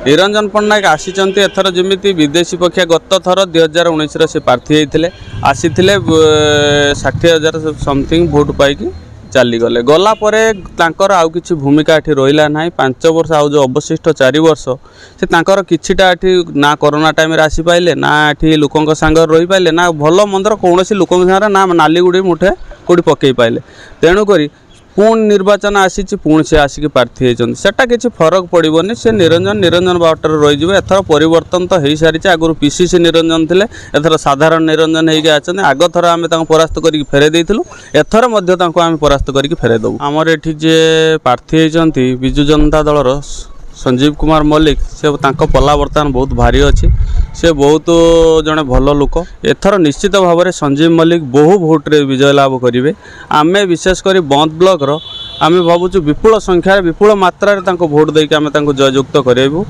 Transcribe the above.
निरंजन पट्टनायक आसीचंती एथर जमिति विदेशी पक्षिया गत थर 2019 से प्रार्थी होते आसी 60,000 समथिंग भोट पाई चली गले गला तांकर आउ किछि भूमिका एठी रहिला नाही 5 वर्ष आउ जो अवशिष्ट 4 वर्ष से तांकर किछिटा एठी ना कोरोना टाइम रे आसी पाइले ना एठी लोकंक संग रही पाइले ना भलो मंदर कोनोसी लोकंक संग ना नाली गुडी मुठे कोडी पकई पाइले तेणु करी पुणी निर्वाचन आसी पुणी से आसिक प्रार्थी होती सेटा किसी फरक पड़ोनी से निरंजन बाटर रही एथर परिवर्तन तो हो सारी आगुरी पीसीसी निरंजन थे एथर साधारण निरंजन होती आग थर आम परास्त कर फेरे देलु एथर आम परास्त कर फेरे दबू आमर ये जे प्रार्थी होती विजु जनता दलर संजीव कुमार मल्लिक से पला बर्तमान बहुत भारी अच्छी से बहुत जड़े भल लोक एथर निश्चित भाव में संजीव मल्लिक बहु भोट्रे विजय लाभ करेंगे आमे विशेषकर बंद ब्लॉक आम भावुँ विपुल संख्यार विपुल मात्रा भोट देके आम जययुक्त करेबू।